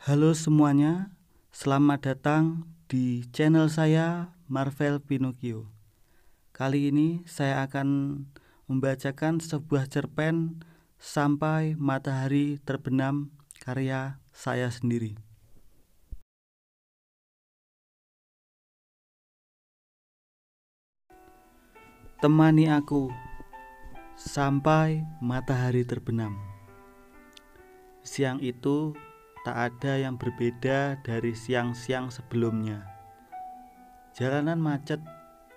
Halo semuanya, selamat datang di channel saya Marvel Pinocchio. Kali ini saya akan membacakan sebuah cerpen Sampai Matahari Terbenam karya saya sendiri. Temani aku sampai matahari terbenam. Siang itu tak ada yang berbeda dari siang-siang sebelumnya. Jalanan macet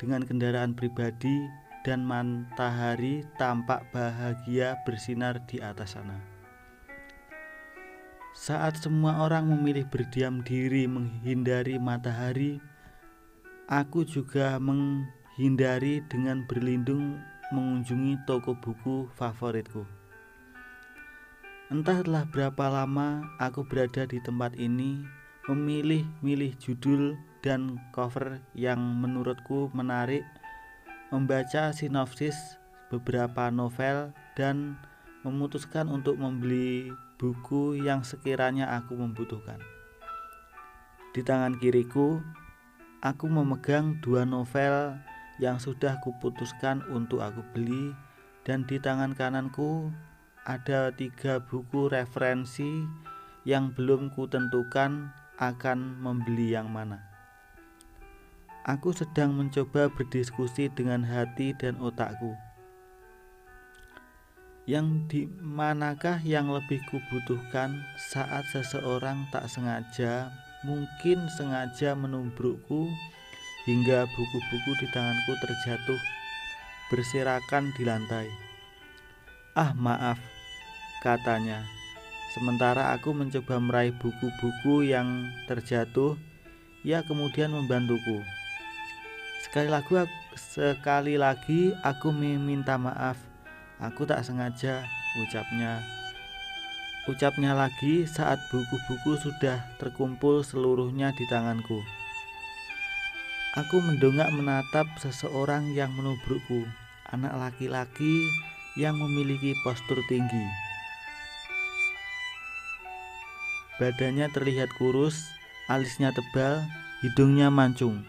dengan kendaraan pribadi dan matahari tampak bahagia bersinar di atas sana. Saat semua orang memilih berdiam diri menghindari matahari, aku juga menghindari dengan berlindung mengunjungi toko buku favoritku. Entah telah berapa lama aku berada di tempat ini, memilih-milih judul dan cover yang menurutku menarik, membaca sinopsis beberapa novel, dan memutuskan untuk membeli buku yang sekiranya aku membutuhkan. Di tangan kiriku, aku memegang dua novel yang sudah kuputuskan untuk aku beli, dan di tangan kananku ada 3 buku referensi yang belum kutentukan akan membeli yang mana. Aku sedang mencoba berdiskusi dengan hati dan otakku. Yang di manakah yang lebih kubutuhkan saat seseorang tak sengaja, mungkin sengaja menumbrukku hingga buku-buku di tanganku terjatuh berserakan di lantai. "Ah, maaf," katanya. Sementara aku mencoba meraih buku-buku yang terjatuh, ia kemudian membantuku. Sekali lagi aku meminta maaf. Aku tak sengaja, ucapnya lagi saat buku-buku sudah terkumpul seluruhnya di tanganku. Aku mendongak menatap seseorang yang menubrukku, anak laki-laki yang memiliki postur tinggi. Badannya terlihat kurus, alisnya tebal, hidungnya mancung.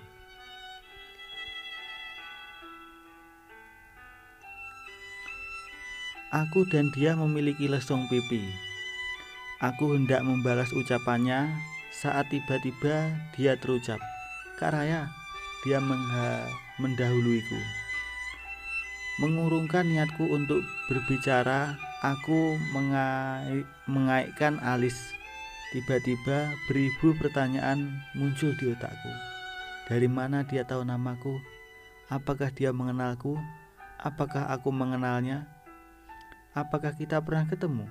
Aku dan dia memiliki lesung pipi. Aku hendak membalas ucapannya saat tiba-tiba dia terucap, "Kak Raya." Dia mendahuluiku. Mengurungkan niatku untuk berbicara, aku mengaitkan alis. Tiba-tiba beribu pertanyaan muncul di otakku. Dari mana dia tahu namaku? Apakah dia mengenalku? Apakah aku mengenalnya? Apakah kita pernah ketemu?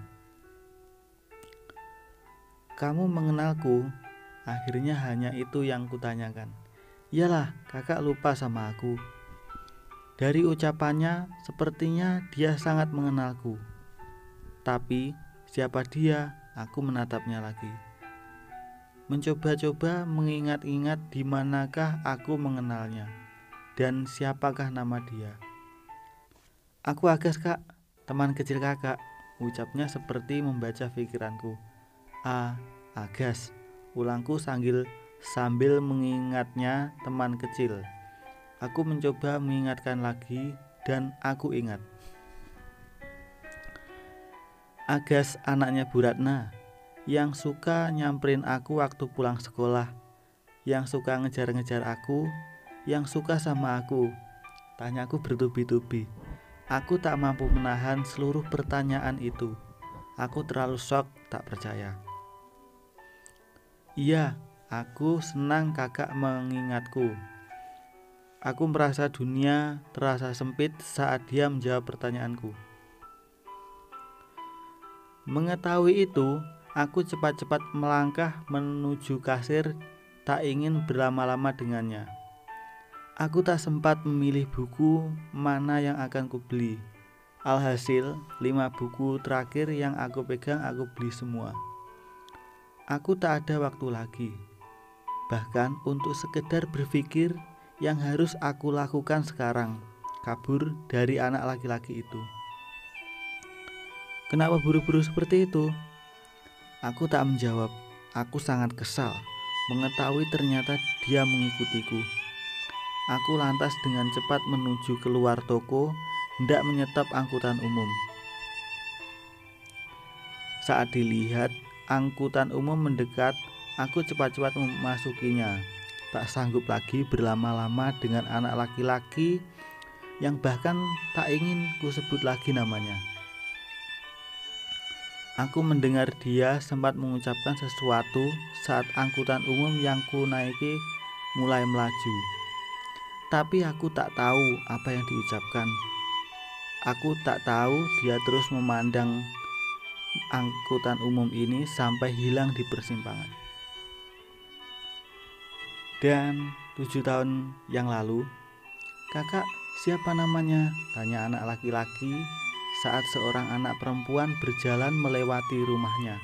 "Kamu mengenalku?" Akhirnya hanya itu yang kutanyakan. "Iyalah, kakak lupa sama aku." Dari ucapannya, sepertinya dia sangat mengenalku. Tapi siapa dia? Aku menatapnya lagi. Mencoba-coba mengingat-ingat di manakah aku mengenalnya dan siapakah nama dia. "Aku Agas, Kak, teman kecil kakak," ucapnya seperti membaca pikiranku. Agas," ulangku sambil mengingatnya teman kecil. Aku mencoba mengingatkan lagi dan aku ingat. Agas anaknya Bu Ratna, yang suka nyamperin aku waktu pulang sekolah, yang suka ngejar-ngejar aku, yang suka sama aku. Tanyaku bertubi-tubi. Aku tak mampu menahan seluruh pertanyaan itu. Aku terlalu shock, tak percaya. "Iya, aku senang kakak mengingatku." Aku merasa dunia terasa sempit saat dia menjawab pertanyaanku. Mengetahui itu, aku cepat-cepat melangkah menuju kasir, tak ingin berlama-lama dengannya. Aku tak sempat memilih buku mana yang akan kubeli. Alhasil, 5 buku terakhir yang aku pegang aku beli semua. Aku tak ada waktu lagi, bahkan untuk sekedar berpikir yang harus aku lakukan sekarang, kabur dari anak laki-laki itu. "Kenapa buru-buru seperti itu?" Aku tak menjawab. Aku sangat kesal mengetahui ternyata dia mengikutiku. Aku lantas dengan cepat menuju keluar toko, hendak menyetop angkutan umum. Saat dilihat angkutan umum mendekat, aku cepat-cepat memasukinya. Tak sanggup lagi berlama-lama dengan anak laki-laki yang bahkan tak ingin ku sebut lagi namanya. Aku mendengar dia sempat mengucapkan sesuatu saat angkutan umum yang ku naiki mulai melaju. Tapi aku tak tahu apa yang diucapkan. Aku tak tahu dia terus memandang angkutan umum ini sampai hilang di persimpangan. Dan 7 tahun yang lalu, "Kakak, siapa namanya?" tanya anak laki-laki saat seorang anak perempuan berjalan melewati rumahnya.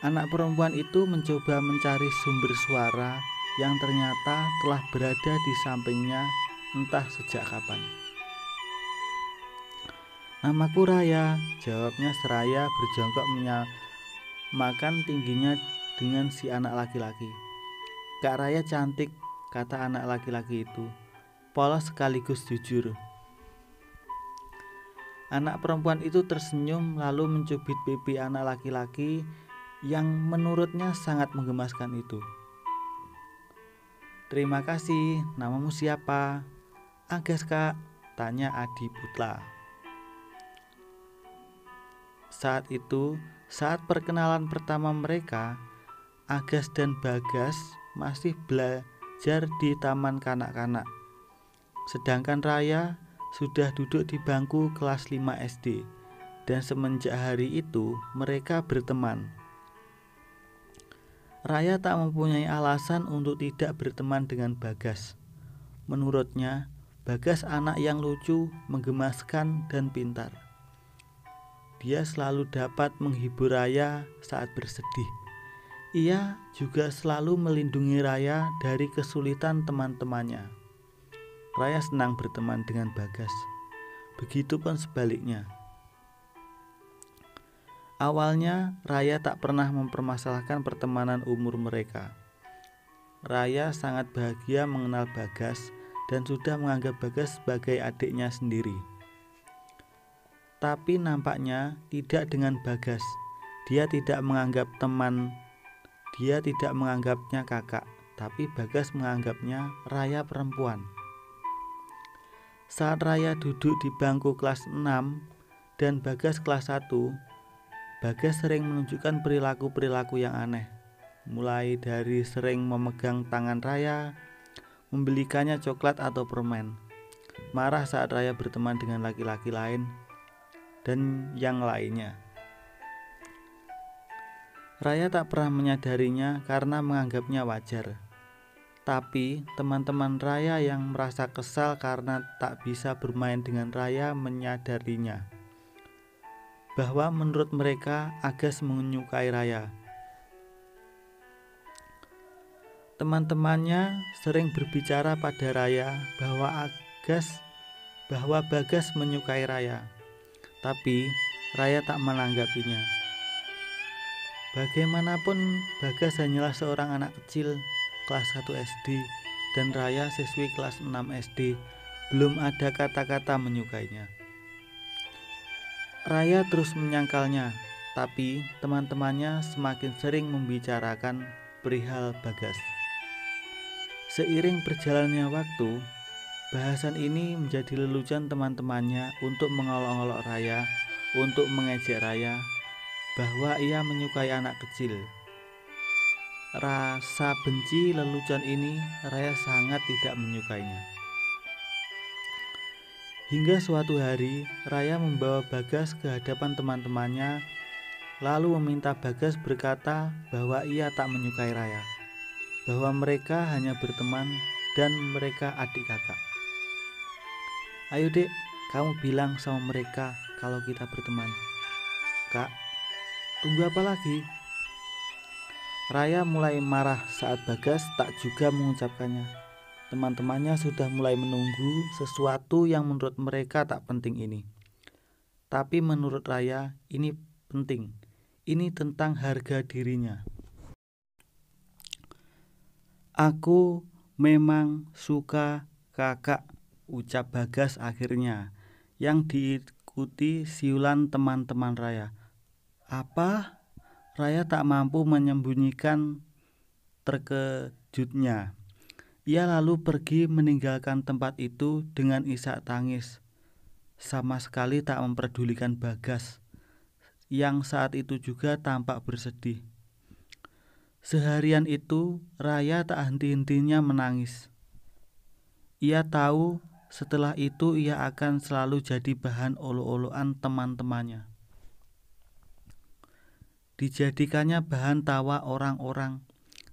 Anak perempuan itu mencoba mencari sumber suara yang ternyata telah berada di sampingnya entah sejak kapan. "Namaku Raya," jawabnya seraya berjongkok menyamakan tingginya dengan si anak laki-laki. "Kak Raya cantik," kata anak laki-laki itu, polos sekaligus jujur. Anak perempuan itu tersenyum lalu mencubit pipi anak laki-laki yang menurutnya sangat menggemaskan itu. "Terima kasih, namamu siapa?" "Agas, Kak," tanya Adi Putla. Saat itu, saat perkenalan pertama mereka, Agas dan Bagas masih belajar di taman kanak-kanak. Sedangkan Raya sudah duduk di bangku kelas 5 SD, dan semenjak hari itu mereka berteman. Raya tak mempunyai alasan untuk tidak berteman dengan Bagas. Menurutnya, Bagas anak yang lucu, menggemaskan, dan pintar. Dia selalu dapat menghibur Raya saat bersedih. Ia juga selalu melindungi Raya dari kesulitan teman-temannya. Raya senang berteman dengan Bagas. Begitupun sebaliknya. Awalnya, Raya tak pernah mempermasalahkan pertemanan umur mereka. Raya sangat bahagia mengenal Bagas dan sudah menganggap Bagas sebagai adiknya sendiri. Tapi nampaknya tidak dengan Bagas. Dia tidak menganggap menganggapnya kakak, tapi Bagas menganggapnya Raya perempuan. Saat Raya duduk di bangku kelas 6 dan Bagas kelas 1, Bagas sering menunjukkan perilaku-perilaku yang aneh. Mulai dari sering memegang tangan Raya, membelikannya coklat atau permen, marah saat Raya berteman dengan laki-laki lain, dan yang lainnya. Raya tak pernah menyadarinya karena menganggapnya wajar. Tapi teman-teman Raya yang merasa kesal karena tak bisa bermain dengan Raya menyadarinya bahwa menurut mereka Agas menyukai Raya. Teman-temannya sering berbicara pada Raya bahwa Bagas menyukai Raya, tapi Raya tak menanggapinya. Bagaimanapun, Bagas hanyalah seorang anak kecil kelas 1 SD dan Raya siswi kelas 6 SD. Belum ada kata-kata menyukainya. Raya terus menyangkalnya, tapi teman-temannya semakin sering membicarakan perihal Bagas. Seiring berjalannya waktu, bahasan ini menjadi lelucon teman-temannya untuk mengolok-olok Raya, untuk mengejek Raya bahwa ia menyukai anak kecil. Rasa benci lelucon ini Raya sangat tidak menyukainya. Hingga suatu hari Raya membawa Bagas ke hadapan teman-temannya, lalu meminta Bagas berkata bahwa ia tak menyukai Raya, bahwa mereka hanya berteman dan mereka adik kakak. "Ayo dek, kamu bilang sama mereka kalau kita berteman." "Kak, tunggu apa lagi?" Raya mulai marah saat Bagas tak juga mengucapkannya. Teman-temannya sudah mulai menunggu sesuatu yang menurut mereka tak penting ini. Tapi menurut Raya ini penting. Ini tentang harga dirinya. Aku memang suka kakak, ucap Bagas akhirnya, yang diikuti siulan teman-teman Raya. Apa? Raya tak mampu menyembunyikan terkejutnya. Ia lalu pergi meninggalkan tempat itu dengan isak tangis, sama sekali tak memperdulikan Bagas, yang saat itu juga tampak bersedih. Seharian itu Raya tak henti-hentinya menangis. Ia tahu setelah itu ia akan selalu jadi bahan olo-oloan teman-temannya. Dijadikannya bahan tawa orang-orang.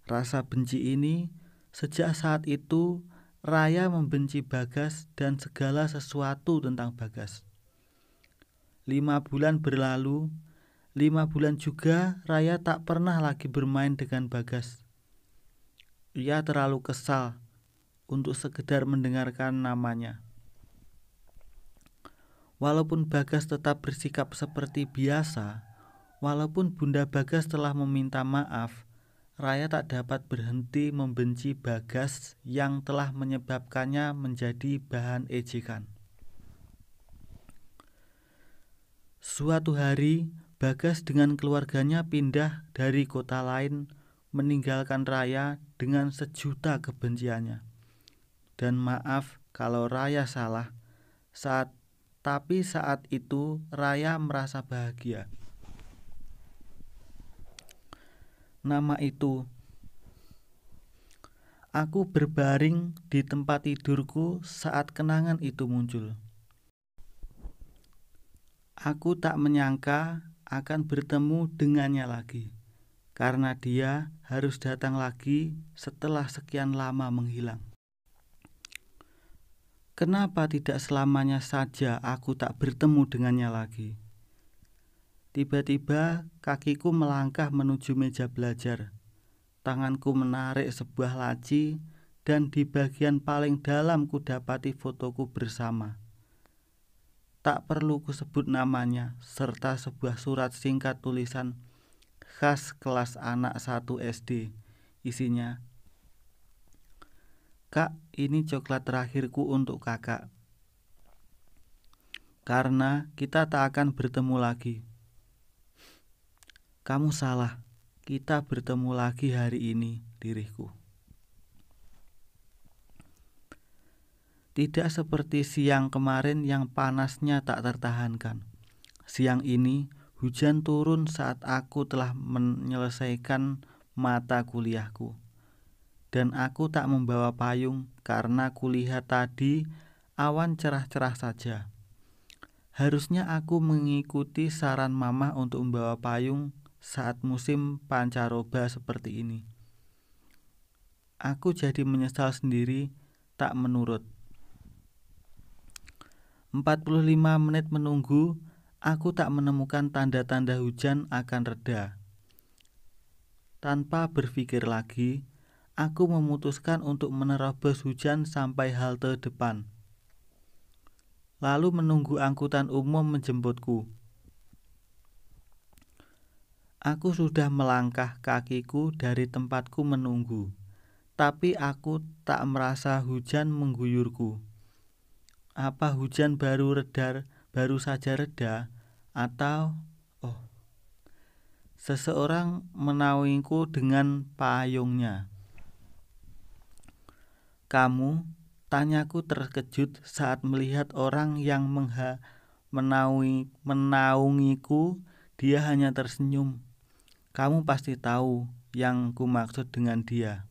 Rasa benci ini, sejak saat itu Raya membenci Bagas dan segala sesuatu tentang Bagas. 5 bulan berlalu, 5 bulan juga Raya tak pernah lagi bermain dengan Bagas. Ia terlalu kesal untuk sekedar mendengarkan namanya. Walaupun Bagas tetap bersikap seperti biasa, walaupun Bunda Bagas telah meminta maaf, Raya tak dapat berhenti membenci Bagas yang telah menyebabkannya menjadi bahan ejekan. Suatu hari, Bagas dengan keluarganya pindah dari kota lain, meninggalkan Raya dengan sejuta kebenciannya. Dan maaf kalau Raya salah, tapi saat itu Raya merasa bahagia. Nama itu. Aku berbaring di tempat tidurku saat kenangan itu muncul. Aku tak menyangka akan bertemu dengannya lagi, karena dia harus datang lagi setelah sekian lama menghilang. Kenapa tidak selamanya saja aku tak bertemu dengannya lagi? Tiba-tiba kakiku melangkah menuju meja belajar. Tanganku menarik sebuah laci dan di bagian paling dalam kudapati fotoku bersama. Tak perlu kusebut namanya serta sebuah surat singkat tulisan khas kelas anak 1 SD. Isinya, "Kak, ini coklat terakhirku untuk kakak. Karena kita tak akan bertemu lagi." Kamu salah, kita bertemu lagi hari ini, diriku. Tidak seperti siang kemarin yang panasnya tak tertahankan. Siang ini, hujan turun saat aku telah menyelesaikan mata kuliahku. Dan aku tak membawa payung karena kulihat tadi awan cerah-cerah saja. Harusnya aku mengikuti saran mama untuk membawa payung saat musim pancaroba seperti ini. Aku jadi menyesal sendiri tak menurut. 45 menit menunggu, aku tak menemukan tanda-tanda hujan akan reda. Tanpa berpikir lagi, aku memutuskan untuk menerobos hujan sampai halte depan. Lalu menunggu angkutan umum menjemputku. Aku sudah melangkah kakiku dari tempatku menunggu, tapi aku tak merasa hujan mengguyurku. Apa hujan baru saja reda, atau seseorang menaungiku dengan payungnya? Kamu? Tanyaku terkejut saat melihat orang yang menaungiku. Dia hanya tersenyum. Kamu pasti tahu yang ku maksud dengan dia.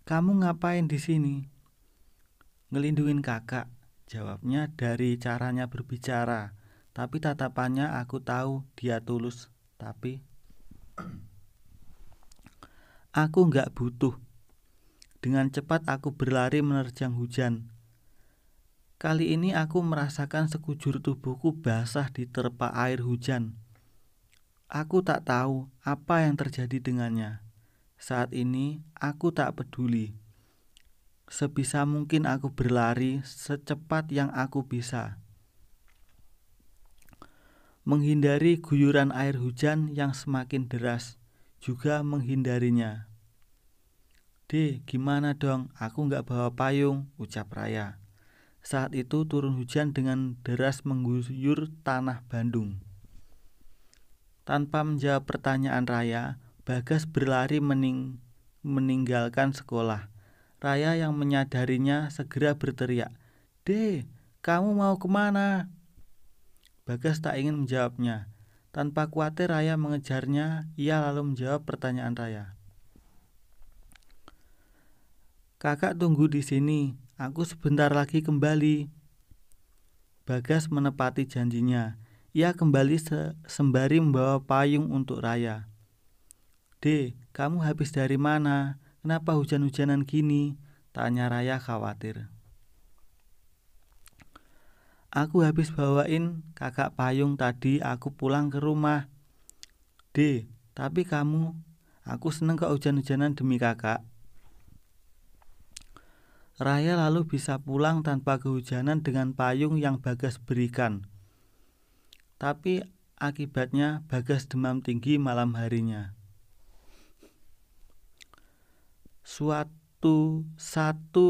Kamu ngapain di sini? Ngelindungin kakak, jawabnya dari caranya berbicara. Tapi tatapannya aku tahu dia tulus. Tapi aku gak butuh. Dengan cepat aku berlari menerjang hujan. Kali ini aku merasakan sekujur tubuhku basah diterpa air hujan. Aku tak tahu apa yang terjadi dengannya. Saat ini aku tak peduli. Sebisa mungkin aku berlari secepat yang aku bisa. menghindari guyuran air hujan yang semakin deras, juga menghindarinya. "Dek, gimana dong? Aku nggak bawa payung," ucap Raya. Saat itu turun hujan dengan deras mengguyur tanah Bandung. Tanpa menjawab pertanyaan Raya, Bagas berlari meninggalkan sekolah. Raya yang menyadarinya segera berteriak, "Dek, kamu mau kemana?" Bagas tak ingin menjawabnya. Tanpa khawatir Raya mengejarnya, ia lalu menjawab pertanyaan Raya. "Kakak tunggu di sini, aku sebentar lagi kembali." Bagas menepati janjinya. Ia kembali sembari membawa payung untuk Raya. "Dek, kamu habis dari mana? Kenapa hujan-hujanan gini?" tanya Raya khawatir. "Aku habis bawain kakak payung tadi aku pulang ke rumah." "Dek, tapi kamu, aku seneng kok hujan-hujanan demi kakak." Raya lalu bisa pulang tanpa kehujanan dengan payung yang Bagas berikan. Tapi akibatnya Bagas demam tinggi malam harinya. Satu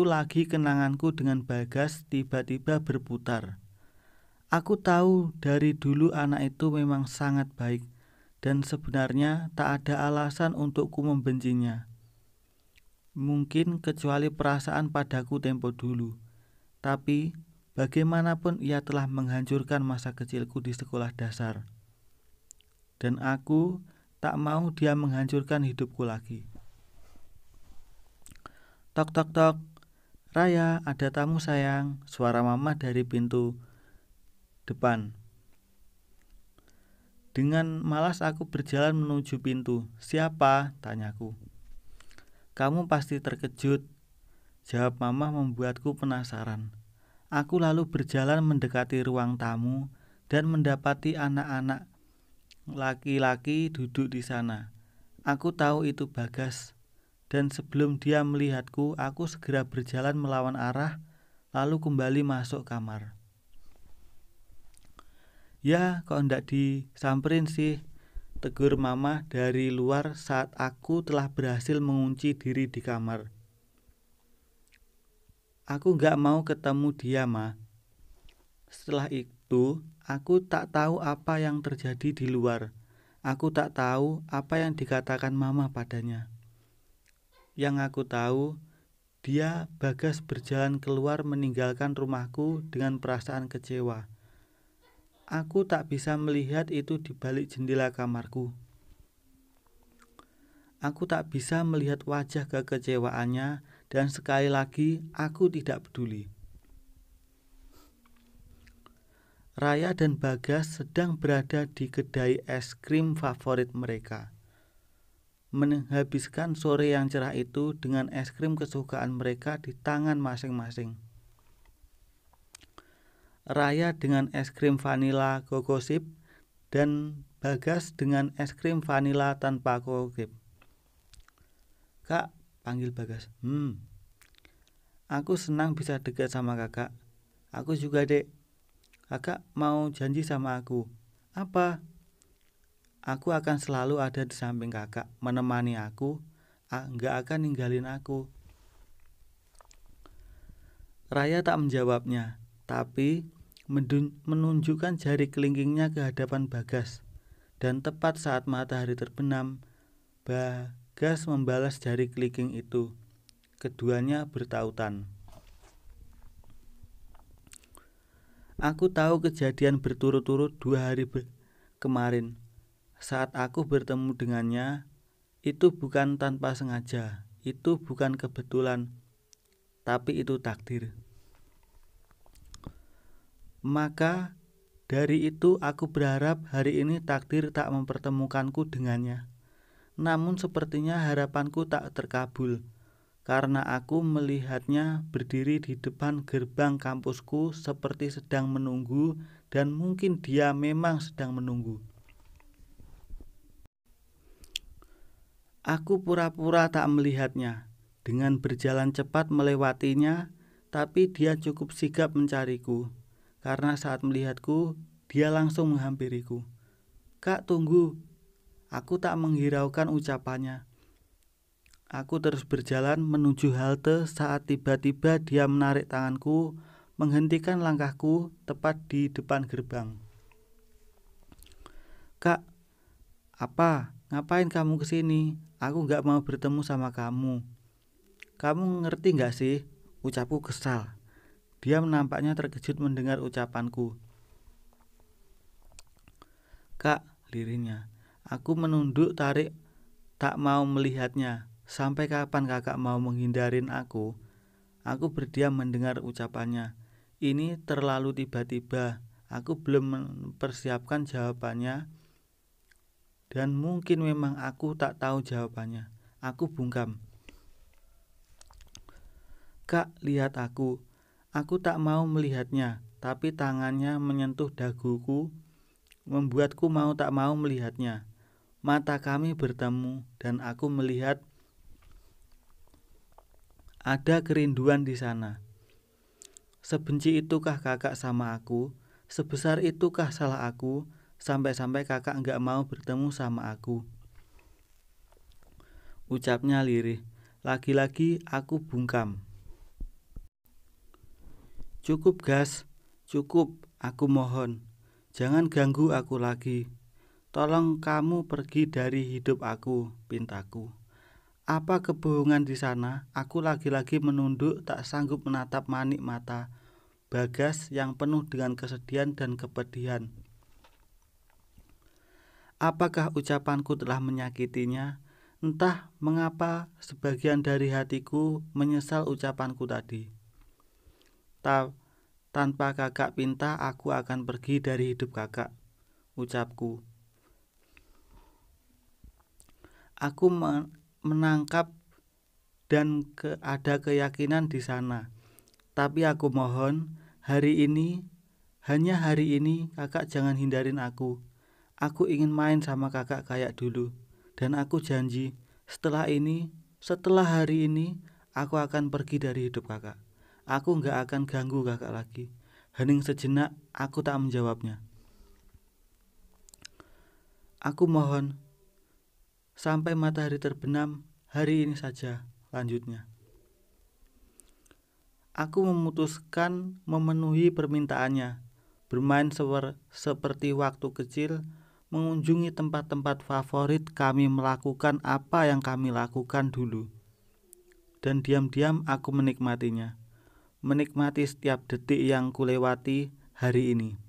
lagi kenanganku dengan Bagas tiba-tiba berputar. Aku tahu dari dulu anak itu memang sangat baik, dan sebenarnya tak ada alasan untukku membencinya. Mungkin kecuali perasaan padaku tempo dulu. Tapi bagaimanapun ia telah menghancurkan masa kecilku di sekolah dasar. Dan aku tak mau dia menghancurkan hidupku lagi. "Tok tok tok, Raya, ada tamu sayang," suara mama dari pintu depan. Dengan malas aku berjalan menuju pintu. "Siapa?" tanyaku. "Kamu pasti terkejut," jawab mama membuatku penasaran. Aku lalu berjalan mendekati ruang tamu dan mendapati anak-anak laki-laki duduk di sana. Aku tahu itu Bagas, dan sebelum dia melihatku, aku segera berjalan melawan arah, lalu kembali masuk kamar. "Ya, kok ndak disamperin sih?" tegur mama dari luar saat aku telah berhasil mengunci diri di kamar. "Aku gak mau ketemu dia, Ma." Setelah itu, aku tak tahu apa yang terjadi di luar. Aku tak tahu apa yang dikatakan mama padanya. Yang aku tahu, dia Bagas berjalan keluar meninggalkan rumahku dengan perasaan kecewa. Aku tak bisa melihat itu di balik jendela kamarku. Aku tak bisa melihat wajah kekecewaannya, dan sekali lagi aku tidak peduli. Raya dan Bagas sedang berada di kedai es krim favorit mereka, menghabiskan sore yang cerah itu dengan es krim kesukaan mereka di tangan masing-masing. Raya dengan es krim vanila Coco Chip dan Bagas dengan es krim vanila tanpa Coco Chip. "Kak," panggil Bagas. Aku senang bisa dekat sama kakak." "Aku juga, Dek." "Kakak mau janji sama aku." "Apa?" "Aku akan selalu ada di samping kakak, menemani aku, gak akan ninggalin aku." Raya tak menjawabnya, tapi menunjukkan jari kelingkingnya ke hadapan Bagas. Dan tepat saat matahari terbenam, Bagas membalas jari kelingking itu. Keduanya bertautan. Aku tahu kejadian berturut-turut 2 hari kemarin. Saat aku bertemu dengannya, itu bukan tanpa sengaja, itu bukan kebetulan, tapi itu takdir. Maka dari itu aku berharap hari ini takdir tak mempertemukanku dengannya. Namun sepertinya harapanku tak terkabul, karena aku melihatnya berdiri di depan gerbang kampusku seperti sedang menunggu, dan mungkin dia memang sedang menunggu. Aku pura-pura tak melihatnya, dengan berjalan cepat melewatinya, tapi dia cukup sigap mencariku. Karena saat melihatku, dia langsung menghampiriku. "Kak, tunggu." Aku tak menghiraukan ucapannya. Aku terus berjalan menuju halte saat tiba-tiba dia menarik tanganku, menghentikan langkahku tepat di depan gerbang. "Kak, apa? Ngapain kamu kesini? Aku gak mau bertemu sama kamu." "Kamu ngerti gak sih?" ucapku kesal. Dia nampaknya terkejut mendengar ucapanku. "Kak," lirihnya. Aku menunduk tarik, tak mau melihatnya. "Sampai kapan kakak mau menghindarin aku?" Aku berdiam mendengar ucapannya. Ini terlalu tiba-tiba. Aku belum mempersiapkan jawabannya, dan mungkin memang aku tak tahu jawabannya. Aku bungkam. "Kak, lihat aku." Aku tak mau melihatnya, tapi tangannya menyentuh daguku, membuatku mau tak mau melihatnya. Mata kami bertemu, dan aku melihat ada kerinduan di sana. Sebenci itukah kakak sama aku? Sebesar itukah salah aku? Sampai-sampai kakak gak mau bertemu sama aku? Ucapnya lirih. Lagi-lagi aku bungkam. "Cukup, Gas. Cukup, aku mohon. Jangan ganggu aku lagi. Tolong kamu pergi dari hidup aku," pintaku. Apa kebohongan di sana? Aku lagi-lagi menunduk, tak sanggup menatap manik mata Bagas yang penuh dengan kesedihan dan kepedihan. Apakah ucapanku telah menyakitinya? Entah mengapa sebagian dari hatiku menyesal ucapanku tadi. Tanpa kakak Pinta aku akan pergi dari hidup kakak, ucapku. Aku menangkap dan ada keyakinan di sana. Tapi aku mohon, hari ini, hanya hari ini, kakak jangan hindarin aku. Aku ingin main sama kakak kayak dulu. Dan aku janji, setelah hari ini, aku akan pergi dari hidup kakak. Aku gak akan ganggu kakak lagi. Hening sejenak, aku tak menjawabnya. Aku mohon, sampai matahari terbenam, hari ini saja, lanjutnya. Aku memutuskan memenuhi permintaannya, bermain seperti waktu kecil, mengunjungi tempat-tempat favorit kami, melakukan apa yang kami lakukan dulu. Dan diam-diam aku menikmatinya, menikmati setiap detik yang kulewati hari ini.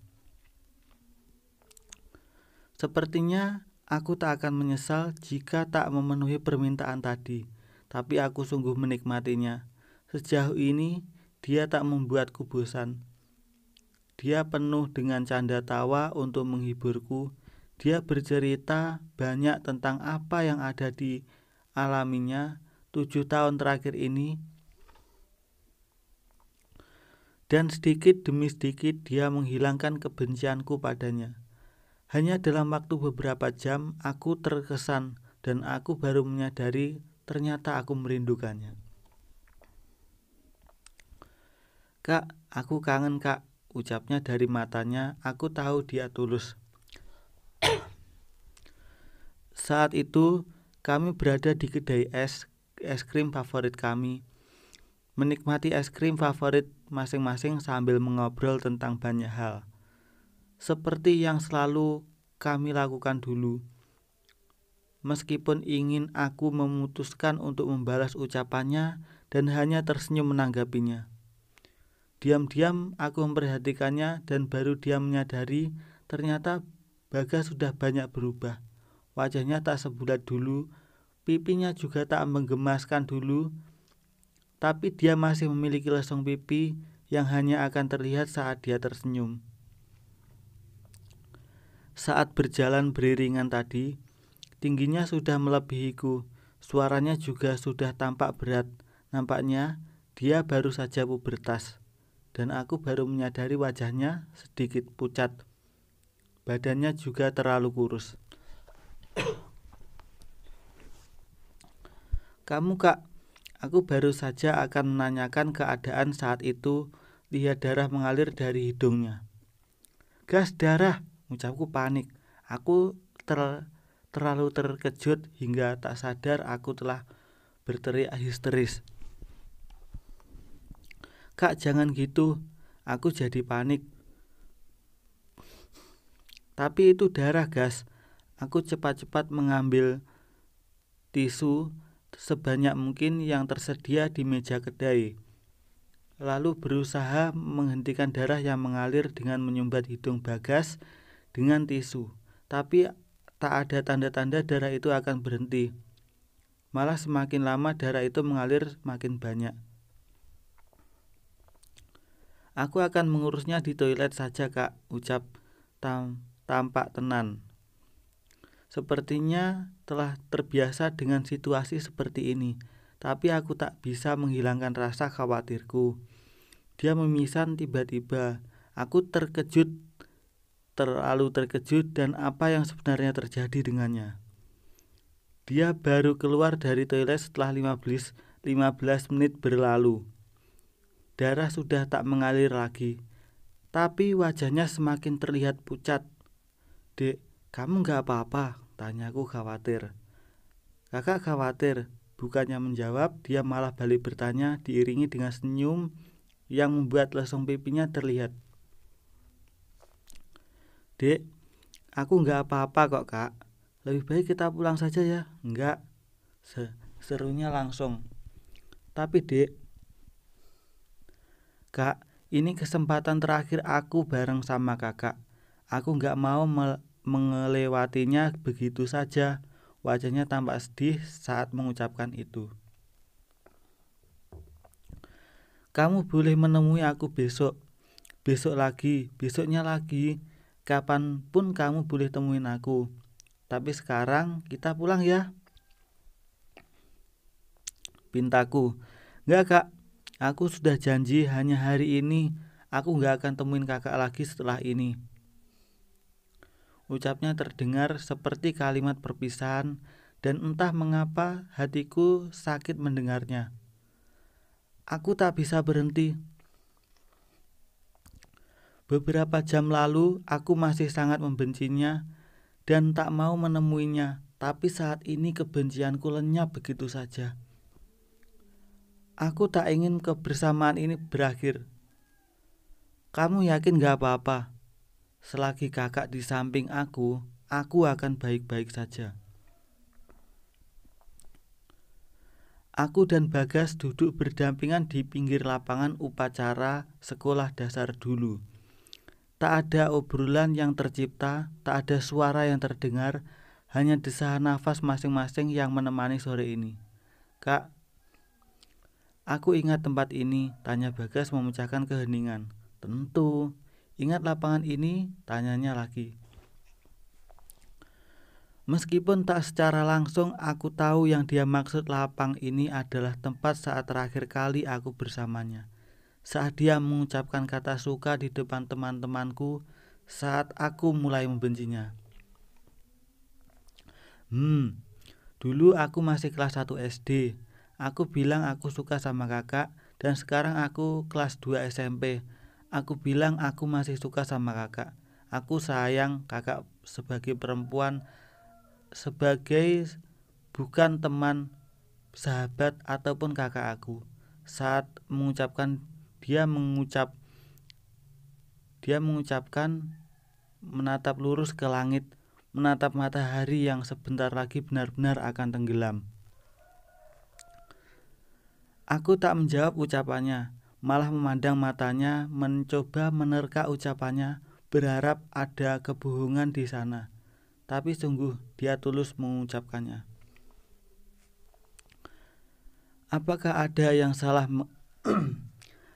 Sepertinya aku tak akan menyesal jika tak memenuhi permintaan tadi, tapi aku sungguh menikmatinya. Sejauh ini dia tak membuatku bosan. Dia penuh dengan canda tawa untuk menghiburku. Dia bercerita banyak tentang apa yang ada di alaminya 7 tahun terakhir ini. Dan sedikit demi sedikit dia menghilangkan kebencianku padanya. Hanya dalam waktu beberapa jam aku terkesan dan aku baru menyadari ternyata aku merindukannya. "Kak, aku kangen kak," ucapnya dari matanya. Aku tahu dia tulus. Saat itu kami berada di kedai es krim favorit kami, menikmati es krim favorit masing-masing sambil mengobrol tentang banyak hal, seperti yang selalu kami lakukan dulu. Meskipun ingin, aku memutuskan untuk membalas ucapannya dan hanya tersenyum menanggapinya. Diam-diam aku memperhatikannya dan baru dia menyadari ternyata Bagas sudah banyak berubah. Wajahnya tak sebulat dulu, pipinya juga tak menggemaskan dulu, tapi dia masih memiliki lesung pipi yang hanya akan terlihat saat dia tersenyum. Saat berjalan beriringan tadi, tingginya sudah melebihiku, suaranya juga sudah tampak berat. Nampaknya dia baru saja pubertas, dan aku baru menyadari wajahnya sedikit pucat. Badannya juga terlalu kurus. "Kamu kak," aku baru saja akan menanyakan keadaan saat itu, lihat darah mengalir dari hidungnya. Gas, darah, ucapku panik. Aku terlalu terkejut hingga tak sadar aku telah berteriak histeris. Kak, jangan gitu. Aku jadi panik. Tapi itu darah, gas. Aku cepat-cepat mengambil tisu sebanyak mungkin yang tersedia di meja kedai, lalu berusaha menghentikan darah yang mengalir dengan menyumbat hidung Bagas dengan tisu. Tapi tak ada tanda-tanda darah itu akan berhenti. Malah semakin lama darah itu mengalir makin banyak. Aku akan mengurusnya di toilet saja, Kak, ucap tampak tenang. Sepertinya telah terbiasa dengan situasi seperti ini, tapi aku tak bisa menghilangkan rasa khawatirku. Dia memisan tiba-tiba. Aku terlalu terkejut dan apa yang sebenarnya terjadi dengannya. Dia baru keluar dari toilet setelah 15 menit berlalu. Darah sudah tak mengalir lagi, tapi wajahnya semakin terlihat pucat. Dek, kamu gak apa-apa? Tanyaku khawatir. Kakak khawatir. Bukannya menjawab, dia malah balik bertanya diiringi dengan senyum yang membuat lesung pipinya terlihat. Dek, aku gak apa-apa kok, Kak. Lebih baik kita pulang saja ya. Enggak, serunya langsung. Tapi Dek, Kak, ini kesempatan terakhir aku bareng sama kakak. Aku gak mau mengelewatinya begitu saja. Wajahnya tampak sedih saat mengucapkan itu. Kamu boleh menemui aku besok lagi, besoknya lagi. Kapanpun kamu boleh temuin aku. Tapi sekarang kita pulang ya, pintaku. Enggak, Kak, aku sudah janji hanya hari ini. Aku gak akan temuin kakak lagi setelah ini. Ucapnya terdengar seperti kalimat perpisahan, dan entah mengapa hatiku sakit mendengarnya. Aku tak bisa berhenti. Beberapa jam lalu aku masih sangat membencinya dan tak mau menemuinya, tapi saat ini kebencianku lenyap begitu saja. Aku tak ingin kebersamaan ini berakhir. Kamu yakin gak apa-apa? Selagi kakak di samping aku akan baik-baik saja. Aku dan Bagas duduk berdampingan di pinggir lapangan upacara sekolah dasar dulu. Tak ada obrolan yang tercipta, tak ada suara yang terdengar, hanya desahan nafas masing-masing yang menemani sore ini. Kak, aku ingat tempat ini, tanya Bagas memecahkan keheningan. Tentu. Ingat lapangan ini? Tanyanya lagi. Meskipun tak secara langsung aku tahu yang dia maksud lapang ini adalah tempat saat terakhir kali aku bersamanya. Saat dia mengucapkan kata suka di depan teman-temanku, saat aku mulai membencinya. Dulu aku masih kelas 1 SD. Aku bilang aku suka sama kakak, dan sekarang aku kelas 2 SMP. Aku bilang aku masih suka sama kakak. Aku sayang kakak sebagai perempuan, sebagai bukan teman, sahabat ataupun kakak aku. Saat mengucapkan dia mengucapkan menatap lurus ke langit, menatap matahari yang sebentar lagi benar-benar akan tenggelam. Aku tak menjawab ucapannya, malah memandang matanya, mencoba menerka ucapannya, berharap ada kebohongan di sana. Tapi sungguh dia tulus mengucapkannya. Apakah ada yang salah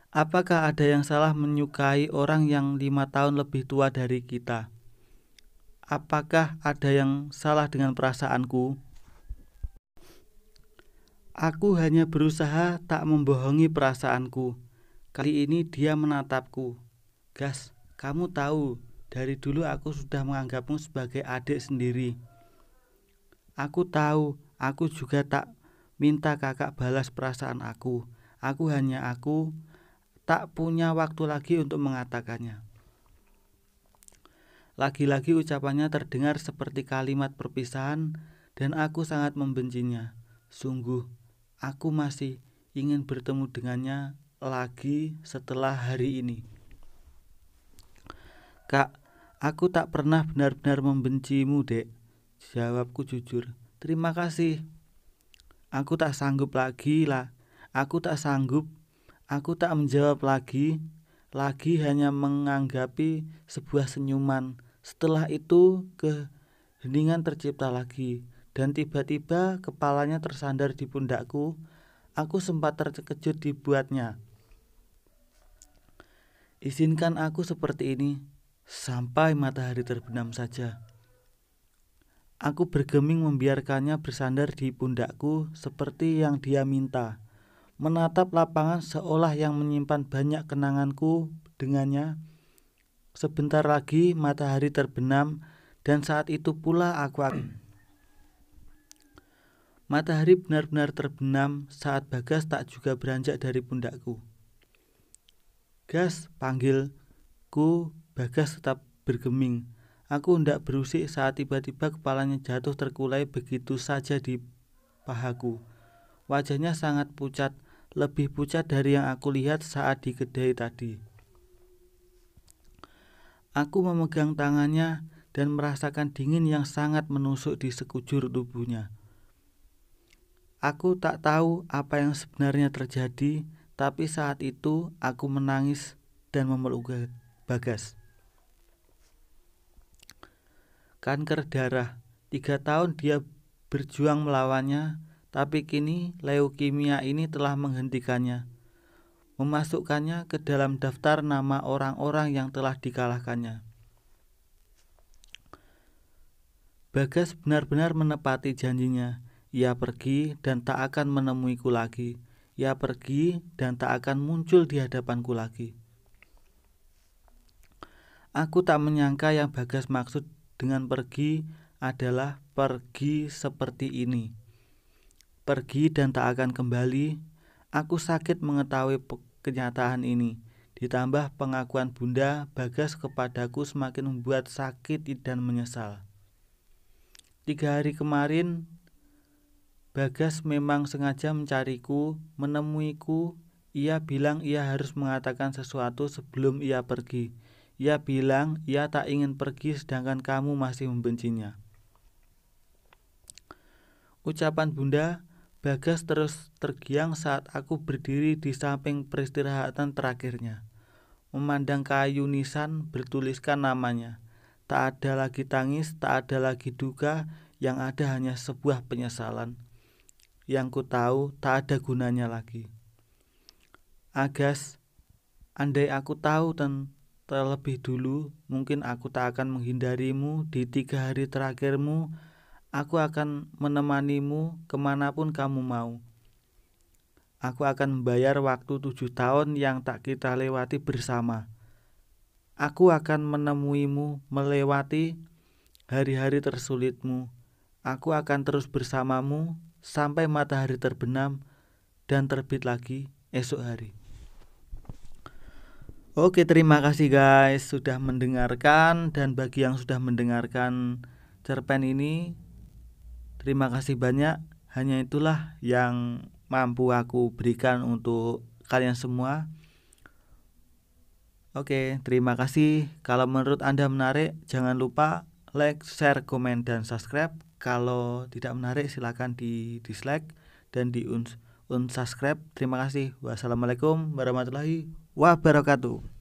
Apakah ada yang salah menyukai orang yang 5 tahun lebih tua dari kita? Apakah ada yang salah dengan perasaanku? Aku hanya berusaha tak membohongi perasaanku. Kali ini dia menatapku. Gas, kamu tahu, dari dulu aku sudah menganggapmu sebagai adik sendiri. Aku tahu, aku juga tak minta kakak balas perasaan aku. Aku tak punya waktu lagi untuk mengatakannya. Lagi-lagi ucapannya terdengar seperti kalimat perpisahan dan aku sangat membencinya. Sungguh, aku masih ingin bertemu dengannya lagi setelah hari ini. Kak, aku tak pernah benar-benar membencimu, Dek. Jawabku jujur. Terima kasih. Aku tak sanggup lagi lah. Aku tak sanggup. Aku tak menjawab lagi hanya menganggapi sebuah senyuman. Setelah itu keheningan tercipta lagi dan tiba-tiba kepalanya tersandar di pundakku. Aku sempat terkejut dibuatnya. Izinkan aku seperti ini sampai matahari terbenam saja. Aku bergeming membiarkannya bersandar di pundakku seperti yang dia minta. Menatap lapangan seolah yang menyimpan banyak kenanganku dengannya. Sebentar lagi matahari terbenam dan saat itu pula aku matahari benar-benar terbenam saat Bagas tak juga beranjak dari pundakku. Gas, panggilku. Bagas tetap bergeming. Aku hendak berusik saat tiba-tiba kepalanya jatuh terkulai begitu saja di pahaku. Wajahnya sangat pucat, lebih pucat dari yang aku lihat saat di kedai tadi. Aku memegang tangannya dan merasakan dingin yang sangat menusuk di sekujur tubuhnya. Aku tak tahu apa yang sebenarnya terjadi, tapi saat itu aku menangis dan memeluk Bagas. Kanker darah, 3 tahun dia berjuang melawannya, tapi kini leukemia ini telah menghentikannya, memasukkannya ke dalam daftar nama orang-orang yang telah dikalahkannya. Bagas benar-benar menepati janjinya. Ia pergi dan tak akan menemuiku lagi. Ia pergi dan tak akan muncul di hadapanku lagi. Aku tak menyangka yang Bagas maksud dengan pergi adalah pergi seperti ini. Pergi dan tak akan kembali. Aku sakit mengetahui kenyataan ini. Ditambah pengakuan Bunda Bagas kepadaku semakin membuat sakit dan menyesal. 3 hari kemarin Bagas memang sengaja mencariku, menemuiku. Ia bilang ia harus mengatakan sesuatu sebelum ia pergi. Ia bilang ia tak ingin pergi sedangkan kamu masih membencinya. Ucapan Bunda Bagas terus tergiang saat aku berdiri di samping peristirahatan terakhirnya, memandang kayu nisan bertuliskan namanya. Tak ada lagi tangis, tak ada lagi duka, yang ada hanya sebuah penyesalan. Yang ku tahu tak ada gunanya lagi. Agas, andai aku tahu terlebih dulu, mungkin aku tak akan menghindarimu di 3 hari terakhirmu. Aku akan menemanimu kemanapun kamu mau. Aku akan membayar waktu 7 tahun yang tak kita lewati bersama. Aku akan menemuimu melewati hari-hari tersulitmu. Aku akan terus bersamamu sampai matahari terbenam dan terbit lagi esok hari. Oke, terima kasih guys sudah mendengarkan, dan bagi yang sudah mendengarkan cerpen ini, terima kasih banyak. Hanya itulah yang mampu aku berikan untuk kalian semua. Oke, terima kasih. Kalau menurut Anda menarik, jangan lupa like, share, komen, dan subscribe. Kalau tidak menarik, silakan di dislike dan di unsubscribe. Terima kasih. Wassalamualaikum warahmatullahi wabarakatuh.